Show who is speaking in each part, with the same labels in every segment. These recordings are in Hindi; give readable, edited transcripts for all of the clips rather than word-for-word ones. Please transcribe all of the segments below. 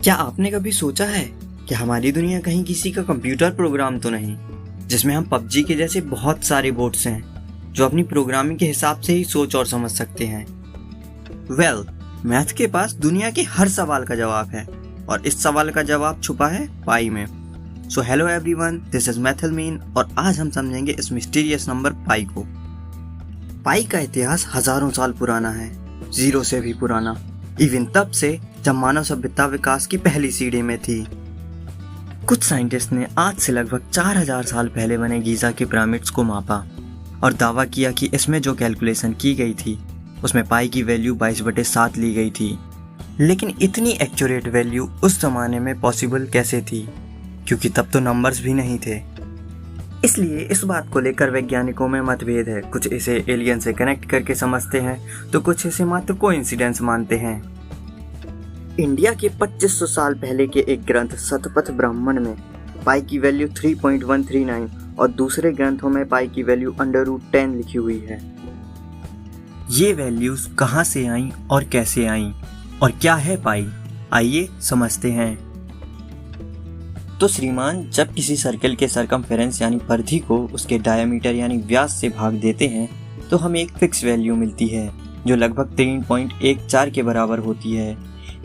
Speaker 1: क्या आपने कभी सोचा है कि हमारी दुनिया कहीं किसी का कंप्यूटर प्रोग्राम तो नहीं, जिसमें हम पबजी के जैसे बहुत सारे बोट्स हैं जो अपनी प्रोग्रामिंग के हिसाब से ही सोच और समझ सकते हैं। मैथ के पास दुनिया के हर सवाल का जवाब है और इस सवाल का जवाब छुपा है पाई में। So hello everyone, this is Mathlamin और आज हम समझेंगे इस मिस्टीरियस नंबर पाई को। पाई का इतिहास हजारों साल पुराना है, जीरो से भी पुराना, इवन तब से जब मानव सभ्यता विकास की पहली सीढ़ी में थी। कुछ साइंटिस्ट ने आज से लगभग 4000 साल पहले बने गीजा के पिरामिड्स को मापा और दावा किया कि इसमें जो कैलकुलेशन की गई थी उसमें पाई की वैल्यू 22/7 ली गई थी। लेकिन इतनी एक्यूरेट वैल्यू उस जमाने में पॉसिबल कैसे थी, क्योंकि तब तो नंबर्स भी नहीं थे। इसलिए इस बात को लेकर वैज्ञानिकों में मतभेद है। कुछ इसे एलियन से कनेक्ट करके समझते हैं तो कुछ इसे मात्र कोइंसिडेंस मानते हैं। इंडिया के 2500 साल पहले के एक ग्रंथ शतपथ ब्राह्मण में पाई की वैल्यू 3.139 और दूसरे ग्रंथों में पाई की वैल्यू √10 लिखी हुई है। ये वैल्यूज कहाँ से आईं और कैसे आईं और क्या है पाई, आइए समझते हैं। तो श्रीमान, जब किसी सर्कल के सरकमफेरेंस यानी परिधि को उसके डायमीटर यानी व्यास से भाग देते हैं तो हमें एक फिक्स वैल्यू मिलती है जो लगभग 3.14 के बराबर होती है।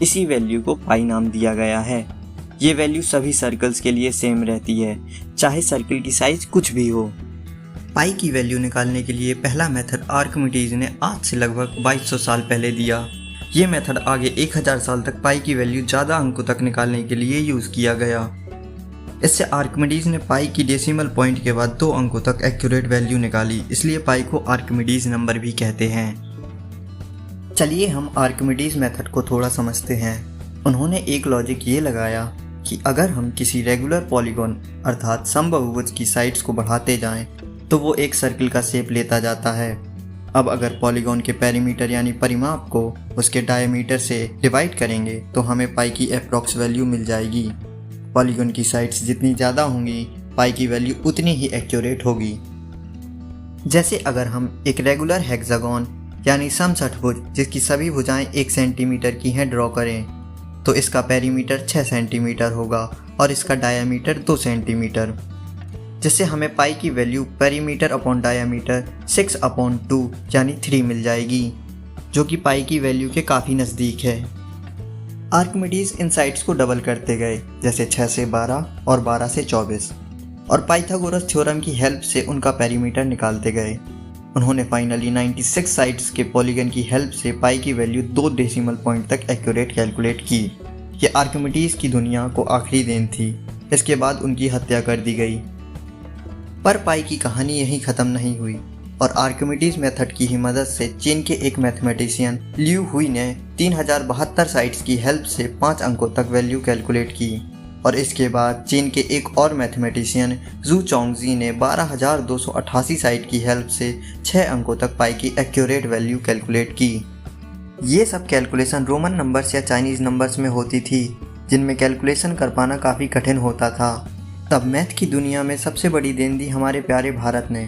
Speaker 1: इसी वैल्यू को पाई नाम दिया गया है। ये वैल्यू सभी सर्कल्स के लिए सेम रहती है, चाहे सर्कल की साइज कुछ भी हो। पाई की वैल्यू निकालने के लिए पहला मेथड आर्किमिडीज ने आज से लगभग 2200 साल पहले दिया। ये मेथड आगे 1000 साल तक पाई की वैल्यू ज़्यादा अंकों तक निकालने के लिए यूज़ किया गया। इससे आर्किमिडीज ने पाई की डेसिमल पॉइंट के बाद 2 अंकों तक एक्यूरेट वैल्यू निकाली, इसलिए पाई को आर्किमिडीज नंबर भी कहते हैं। चलिए हम आर्किमिडीज मेथड को थोड़ा समझते हैं। उन्होंने एक लॉजिक ये लगाया कि अगर हम किसी रेगुलर पॉलीगॉन अर्थात समबाहुभुज की साइड्स को बढ़ाते जाएं तो वो एक सर्कल का शेप लेता जाता है। अब अगर पॉलीगॉन के पेरीमीटर यानी परिमाप को उसके डायमीटर से डिवाइड करेंगे तो हमें पाई की अप्रॉक्स वैल्यू मिल जाएगी। पॉलीगॉन की साइड्स जितनी ज़्यादा होंगी पाई की वैल्यू उतनी ही एक्यूरेट होगी। जैसे अगर हम एक रेगुलर हेक्सागोन यानी समषटभुज जिसकी सभी भुजाएं 1 सेंटीमीटर की हैं ड्रॉ करें तो इसका पेरीमीटर 6 सेंटीमीटर होगा और इसका डायमीटर 2 सेंटीमीटर, जिससे हमें पाई की वैल्यू पेरीमीटर अपॉन डायमीटर 6/2 यानी 3 मिल जाएगी, जो कि पाई की वैल्यू के काफ़ी नज़दीक है। आर्किमिडीज इन साइड्स को डबल करते गए, जैसे 6 से 12 और 12 से 24, और पाइथागोरस थ्योरम की हेल्प से उनका पेरीमीटर निकालते गए। उन्होंने फाइनली 96 साइड्स के पॉलीगन की हेल्प से पाई की वैल्यू 2 डेसिमल पॉइंट तक एक्यूरेट कैलकुलेट की। ये आर्किमिडीज की दुनिया को आखिरी देन थी। इसके बाद उनकी हत्या कर दी गई। पर पाई की कहानी यहीं ख़त्म नहीं हुई और आर्किमिडीज मेथड की ही मदद से चीन के एक मैथमेटिशियन लियू हुई ने 3072 साइड्स की हेल्प से 5 अंकों तक वैल्यू कैलकुलेट की और इसके बाद चीन के एक और मैथमेटिशियन जू चोंगजी ने 12288 साइड की हेल्प से 6 अंकों तक पाई की एक्यूरेट वैल्यू कैलकुलेट की। ये सब कैलकुलेशन रोमन नंबर्स या चाइनीज़ नंबर्स में होती थी, जिनमें कैलकुलेशन कर पाना काफ़ी कठिन होता था। तब मैथ की दुनिया में सबसे बड़ी देन दी हमारे प्यारे भारत ने।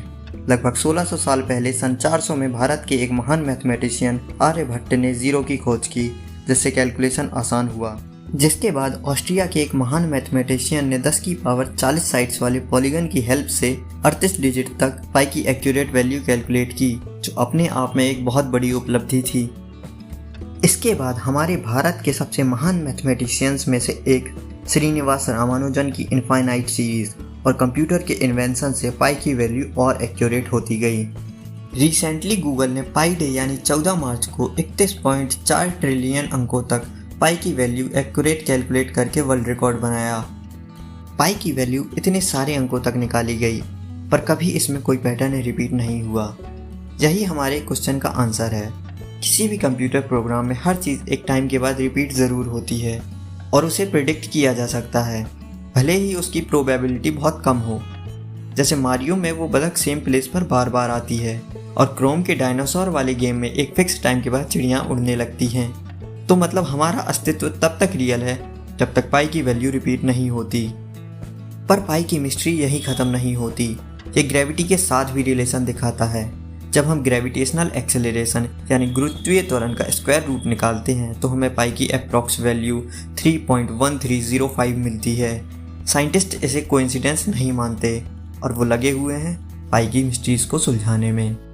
Speaker 1: लगभग 1600 साल पहले सन 400 में भारत के एक महान मैथमेटिशियन आर्यभट्ट ने ज़ीरो की खोज की, जिससे कैलकुलेशन आसान हुआ। जिसके बाद ऑस्ट्रिया के एक महान मैथमेटिशियन ने 10 की पावर 40 साइड्स वाले पॉलीगन की हेल्प से 38 डिजिट तक पाई की एक्यूरेट वैल्यू कैलकुलेट की, जो अपने आप में एक बहुत बड़ी उपलब्धि थी। इसके बाद हमारे भारत के सबसे महान मैथमेटिशियंस में से एक श्रीनिवास रामानुजन की इनफाइनाइट सीरीज और कंप्यूटर के इन्वेंशन से पाई की वैल्यू और एक्यूरेट होती गई। रिसेंटली गूगल ने पाई डे यानी 14 मार्च को 31.4 ट्रिलियन अंकों तक पाई की वैल्यू एक्यूरेट कैलकुलेट करके वर्ल्ड रिकॉर्ड बनाया। पाई की वैल्यू इतने सारे अंकों तक निकाली गई पर कभी इसमें कोई पैटर्न रिपीट नहीं हुआ। यही हमारे क्वेश्चन का आंसर है। किसी भी कंप्यूटर प्रोग्राम में हर चीज़ एक टाइम के बाद रिपीट ज़रूर होती है और उसे प्रिडिक्ट किया जा सकता है, भले ही उसकी प्रोबेबिलिटी बहुत कम हो। जैसे मारियो में वो बतख सेम प्लेस पर बार बार आती है और क्रोम के डायनासोर वाले गेम में एक फिक्स टाइम के बाद चिड़ियाँ उड़ने लगती हैं। तो मतलब हमारा अस्तित्व तब तक रियल है जब तक पाई की वैल्यू रिपीट नहीं होती। पर पाई की मिस्ट्री यही ख़त्म नहीं होती। ये ग्रेविटी के साथ भी रिलेशन दिखाता है।
Speaker 2: जब हम ग्रेविटेशनल एक्सेलरेशन यानी गुरुत्वीय त्वरण का स्क्वायर रूट निकालते हैं तो हमें पाई की अप्रॉक्स वैल्यू 3.1305 मिलती है। साइंटिस्ट इसे कोइंसिडेंस नहीं मानते और वो लगे हुए हैं पाई की मिस्ट्रीज को सुलझाने में।